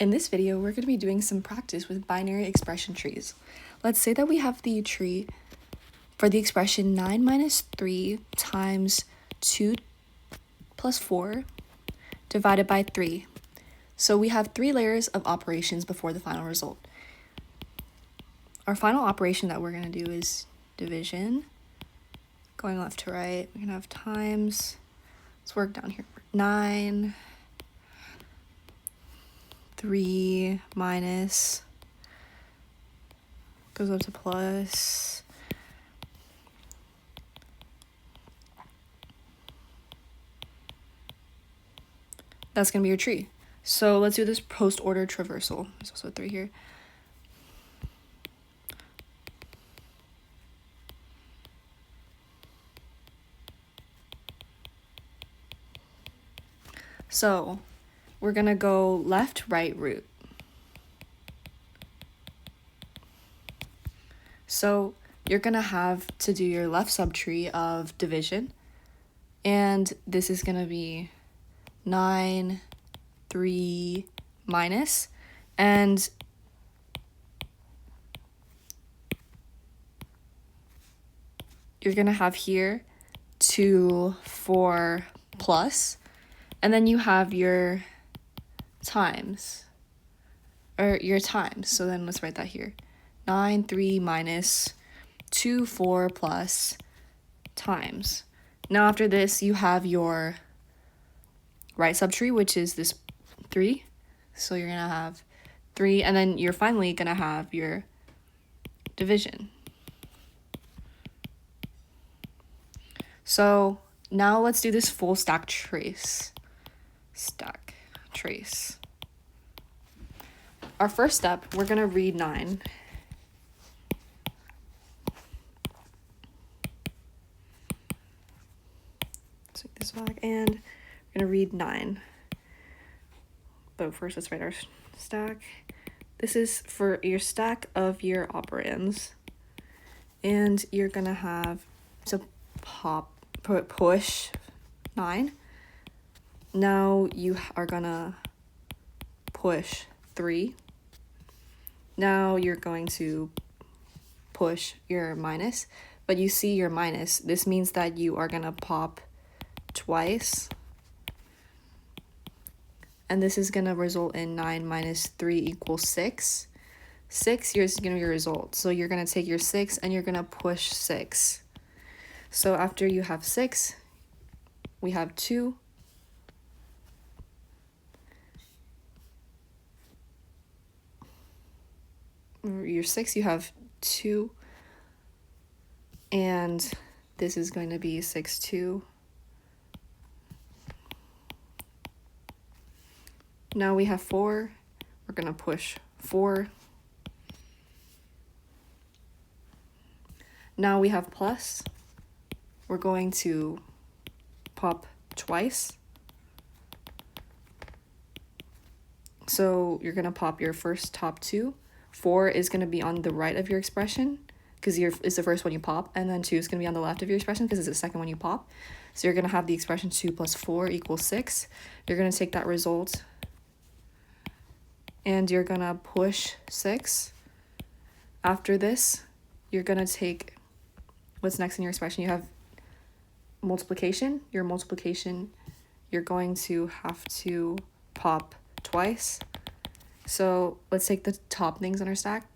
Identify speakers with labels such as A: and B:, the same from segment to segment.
A: In this video, we're going to be doing some practice with binary expression trees. Let's say that we have the tree for the expression 9 minus 3 times 2 plus 4 divided by 3. So we have 3 layers of operations before the final result. Our final operation that we're going to do is division. Going left to right, we're going to have times. Let's work down here. 9, 3 minus, goes up to plus, that's going to be your tree. So let's do this post-order traversal. There's also a 3 here. So we're going to go left, right, root. So you're going to have to do your left subtree of division. And this is going to be 9, 3 minus. And you're going to have here 2, 4 plus. And then you have your times, or your times. So then let's write that here. 9, 3 minus 2, 4 plus times. Now after this, you have your right subtree, which is this 3. So you're going to have 3, and then you're finally going to have your division. So now let's do this full stack trace. Stack trace. Our first step, we're going to read 9. Take this back, and we're going to read 9. But first, let's write our stack. This is for your stack of your operands. And you're going to have to push 9. Now you are going to push 3. Now you're going to push your minus. But you see your minus. This means that you are going to pop twice. And this is going to result in 9 minus 3 equals 6. 6 is going to be your result. So you're going to take your 6 and you're going to push 6. So after you have 6, we have 2. Your 6, you have 2. And this is going to be 6, 2. Now we have 4. We're going to push 4. Now we have plus. We're going to pop twice. So you're going to pop your first top 2. 4 is going to be on the right of your expression because it's the first one you pop, and then 2 is going to be on the left of your expression because it's the second one you pop. So you're going to have the expression 2 plus 4 equals 6. You're going to take that result and you're going to push 6. After this, you're going to take what's next in your expression. You have multiplication. Your multiplication, you're going to have to pop twice. So let's take the top things in our stack.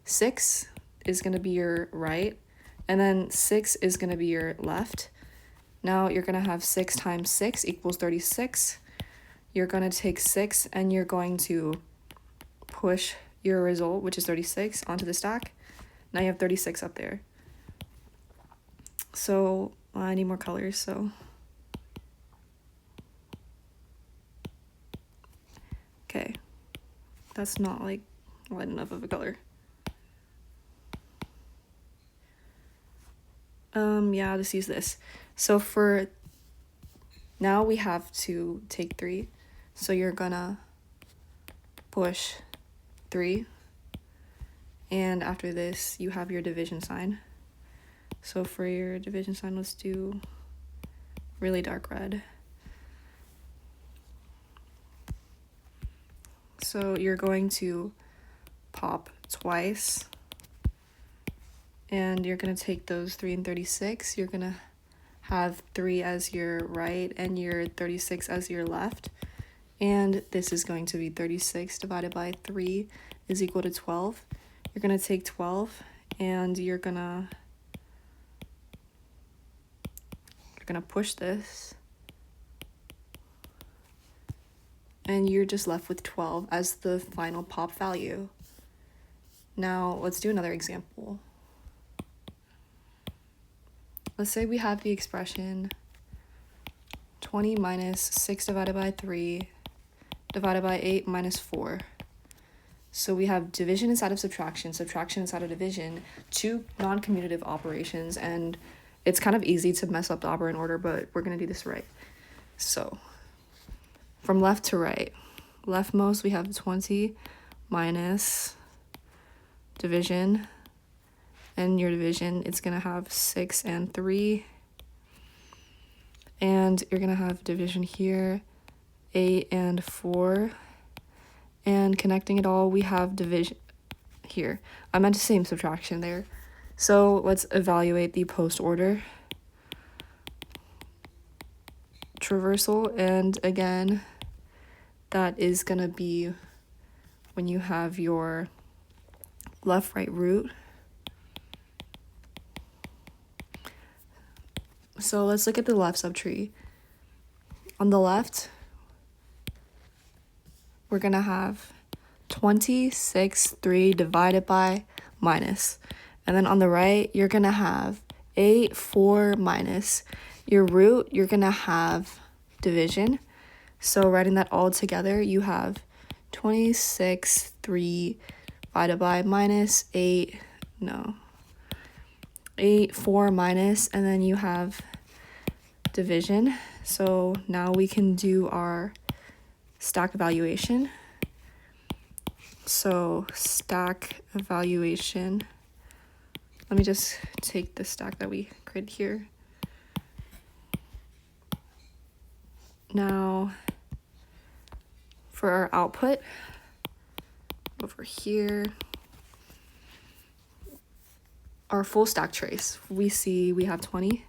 A: 6 is going to be your right, and then 6 is going to be your left. Now you're going to have 6 times 6 equals 36. You're going to take 6 and you're going to push your result, which is 36, onto the stack. Now you have 36 up there. So I need more colors, so okay. That's not like light enough of a color. Yeah, I'll just use this. So for now we have to take 3. So you're gonna push 3. And after this, you have your division sign. So for your division sign, let's do really dark red. So you're going to pop twice, and you're going to take those 3 and 36. You're going to have 3 as your right and your 36 as your left. And this is going to be 36 divided by 3 is equal to 12. You're going to take 12 and you're going to push this. And you're just left with 12 as the final pop value. Now, let's do another example. Let's say we have the expression 20 minus 6 divided by 3 divided by 8 minus 4. So we have division inside of subtraction, subtraction inside of division, 2 non-commutative operations, and it's kind of easy to mess up the operand order, but we're going to do this right. So from left to right, leftmost we have 20 minus division, and your division, it's going to have 6 and 3. And you're going to have division here, 8 and 4. And connecting it all, we have division here. I meant to say subtraction there. So let's evaluate the post order traversal. And again, that is going to be when you have your left-right root. So let's look at the left subtree. On the left, we're going to have 26, 3 divided by minus. And then on the right, you're going to have 8, 4 minus. Your root, you're going to have division. So writing that all together, you have 26, 3 divided by minus 8, 4 minus, and then you have division. So now we can do our stack evaluation. So stack evaluation, let me just take the stack that we created here. Now for our output, over here, our full stack trace, we see we have 20.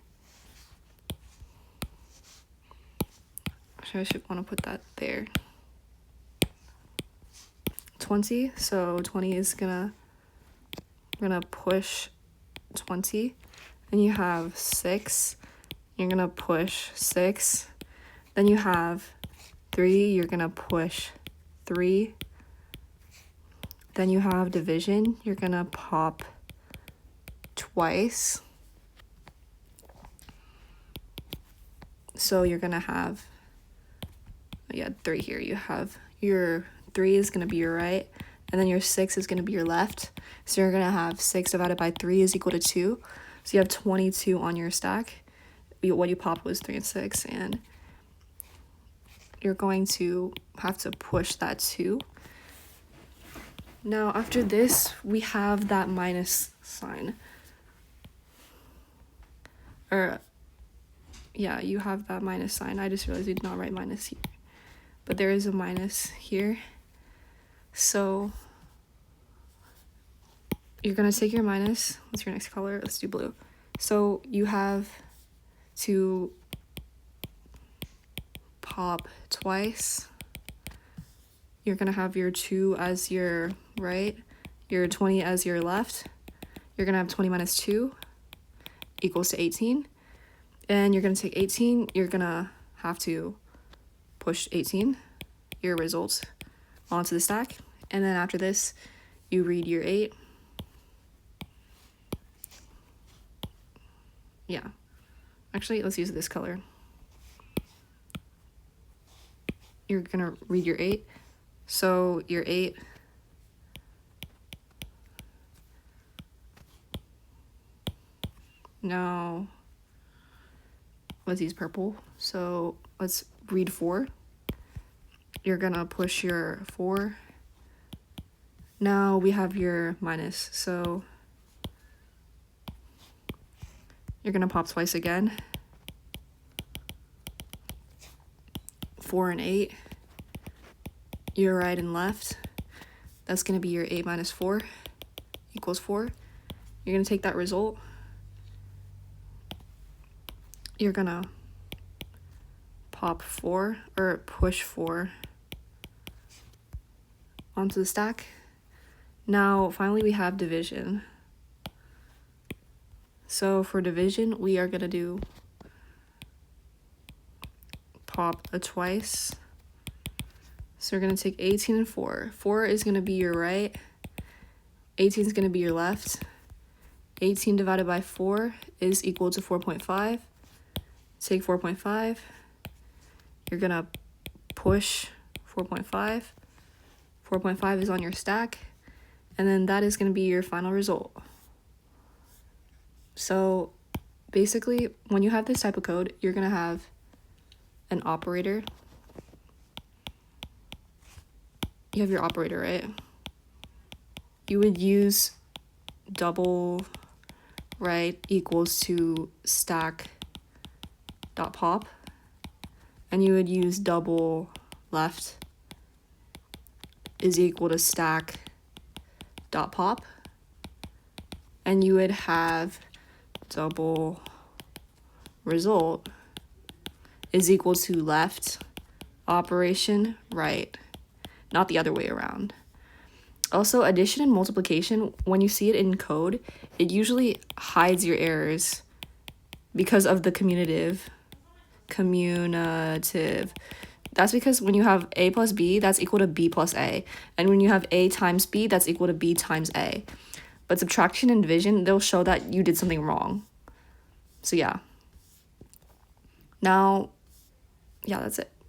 A: I should want to put that there. 20, so 20 is we're gonna push 20, and you have 6, you're gonna push 6, then you have 3, you're gonna push 3, then you have division, you're gonna pop twice, so you're gonna have 3 here. You have your 3 is going to be your right, and then your 6 is going to be your left. So you're going to have 6 divided by 3 is equal to 2. So you have 22 on your stack. What you popped was 3 and 6, and you're going to have to push that 2. Now after this, we have that minus sign. You have that minus sign. I just realized we did not write minus here, but there is a minus here. So you're going to take your minus. What's your next color? Let's do blue. So you have to pop twice. You're going to have your 2 as your right, your 20 as your left. You're going to have 20 minus 2 equals to 18. And you're going to take 18. You're going to have to push 18, your results, onto the stack. And then after this, you read your 8. Yeah. Actually, let's use this color. You're going to read your 8. So your 8 now let's use purple. So let's read 4. You're going to push your 4. Now we have your minus. So you're going to pop twice again. 4 and 8. your right and left. That's going to be your 8 minus 4 equals 4. You're going to take that result. You're going to pop 4 or push 4 onto the stack. Now, finally, we have division. So for division, we are going to do pop a twice. So we're going to take 18 and 4. 4 is going to be your right. 18 is going to be your left. 18 divided by 4 is equal to 4.5. Take 4.5. You're going to push 4.5. 4.5 is on your stack. And then that is going to be your final result. So basically, when you have this type of code, you're going to have an operator. You have your operator, right? You would use double right equals to stack dot pop, and you would use double left is equal to stack dot pop, and you would have double result is equal to left operation right, not the other way around. Also, addition and multiplication, when you see it in code, it usually hides your errors because of the commutative. That's because when you have a plus b, that's equal to b plus a. And when you have a times b, that's equal to b times a. But subtraction and division, they'll show that you did something wrong. So yeah. Now, yeah, that's it.